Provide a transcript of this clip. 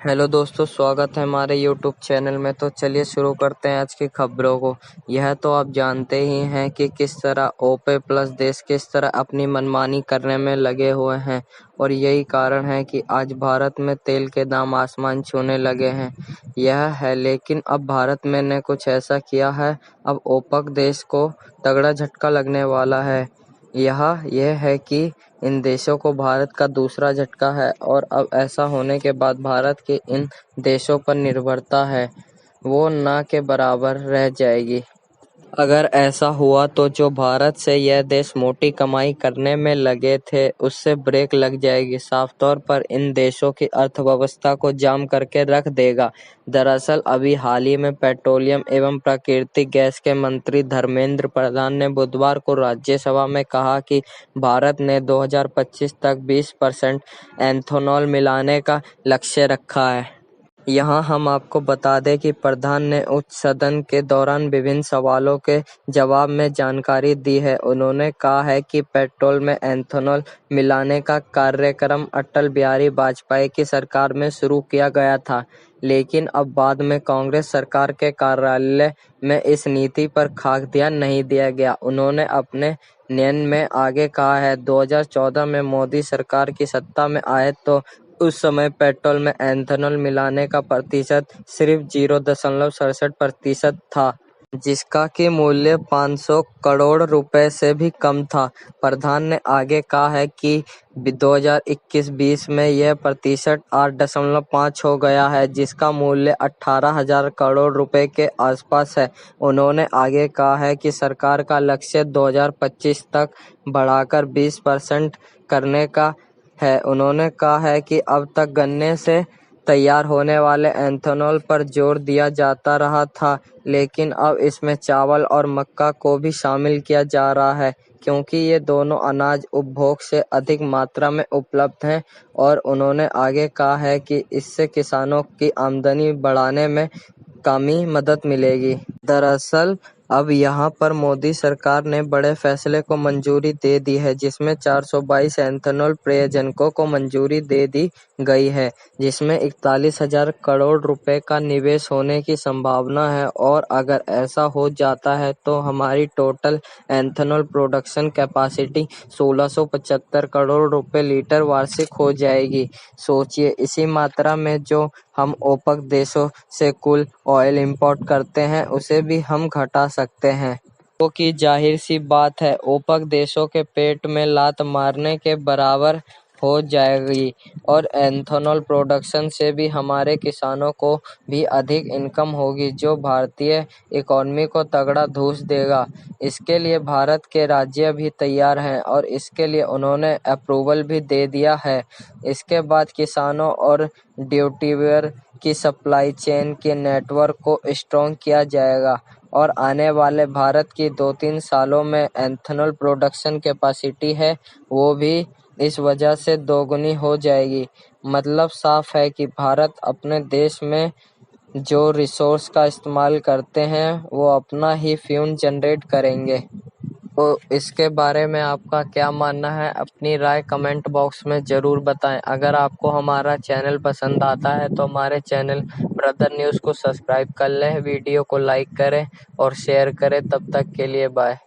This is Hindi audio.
हेलो दोस्तों, स्वागत है हमारे यूट्यूब चैनल में। तो चलिए शुरू करते हैं आज की खबरों को। यह तो आप जानते ही हैं कि किस तरह ओपेक प्लस देश किस तरह अपनी मनमानी करने में लगे हुए हैं और यही कारण है कि आज भारत में तेल के दाम आसमान छूने लगे हैं। यह है, लेकिन अब भारत में ने कुछ ऐसा किया है, अब ओपेक देश को तगड़ा झटका लगने वाला है। यह है कि इन देशों को भारत का दूसरा झटका है और अब ऐसा होने के बाद भारत की इन देशों पर निर्भरता है वो ना के बराबर रह जाएगी। अगर ऐसा हुआ तो जो भारत से यह देश मोटी कमाई करने में लगे थे उससे ब्रेक लग जाएगी। साफ तौर पर इन देशों की अर्थव्यवस्था को जाम करके रख देगा। दरअसल अभी हाल ही में पेट्रोलियम एवं प्राकृतिक गैस के मंत्री धर्मेंद्र प्रधान ने बुधवार को राज्यसभा में कहा कि भारत ने 2025 तक 20% एथेनॉल मिलाने का लक्ष्य रखा है। यहाँ हम आपको बता दें कि प्रधान ने उच्च सदन के दौरान विभिन्न सवालों के जवाब में जानकारी दी है। उन्होंने कहा है कि पेट्रोल में एथेनॉल मिलाने का कार्यक्रम अटल बिहारी वाजपेयी की सरकार में शुरू किया गया था, लेकिन अब बाद में कांग्रेस सरकार के कार्यालय में इस नीति पर खास ध्यान नहीं दिया गया। उन्होंने अपने बयान में आगे कहा है, 2014 में मोदी सरकार की सत्ता में आए तो उस समय पेट्रोल में एथेनॉल मिलाने का प्रतिशत सिर्फ 0.67% था, जिसका कि मूल्य 500 करोड़ रुपए से भी कम था। प्रधान ने आगे कहा है कि 2021-20 में यह प्रतिशत 8.5 हो गया है, जिसका मूल्य 18,000 करोड़ रुपए के आसपास है। उन्होंने आगे कहा है कि सरकार का लक्ष्य 2025 तक बढ़ाकर 20% करने का है। उन्होंने कहा है कि अब तक गन्ने से तैयार होने वाले एथेनॉल पर जोर दिया जाता रहा था, लेकिन अब इसमें चावल और मक्का को भी शामिल किया जा रहा है, क्योंकि ये दोनों अनाज उपभोग से अधिक मात्रा में उपलब्ध हैं। और उन्होंने आगे कहा है कि इससे किसानों की आमदनी बढ़ाने में काफ़ी मदद मिलेगी। दरअसल अब यहाँ पर मोदी सरकार ने बड़े फैसले को मंजूरी दे दी है, जिसमें 422 एथेनॉल प्रयोजकों को मंजूरी दे दी गई है, जिसमें 41,000 करोड़ रुपए का निवेश होने की संभावना है। और अगर ऐसा हो जाता है तो हमारी total ethanol production capacity 1675 crore रुपए लीटर वार्षिक हो जाएगी। सोचिए, इसी मात्रा में जो हम ओपेक देशों से कुल ऑयल इंपोर्ट करते हैं उसे भी हम घटा सकते हैं, क्योंकि जाहिर सी बात है ओपेक देशों के पेट में लात मारने के बराबर हो जाएगी। और एथेनॉल प्रोडक्शन से भी हमारे किसानों को भी अधिक इनकम होगी, जो भारतीय इकोनॉमी को तगड़ा धूस देगा। इसके लिए भारत के राज्य भी तैयार हैं और इसके लिए उन्होंने अप्रूवल भी दे दिया है। इसके बाद किसानों और ड्यूटीवेयर की सप्लाई चेन के नेटवर्क को स्ट्रॉन्ग किया जाएगा और आने वाले भारत की 2-3 सालों में एथेनॉल प्रोडक्शन कैपेसिटी है वो भी इस वजह से दोगुनी हो जाएगी। मतलब साफ है कि भारत अपने देश में जो रिसोर्स का इस्तेमाल करते हैं वो अपना ही फ्यूल जनरेट करेंगे। तो इसके बारे में आपका क्या मानना है? अपनी राय कमेंट बॉक्स में ज़रूर बताएं। अगर आपको हमारा चैनल पसंद आता है तो हमारे चैनल ब्रदर न्यूज़ को सब्सक्राइब कर लें, वीडियो को लाइक करें और शेयर करें। तब तक के लिए बाय।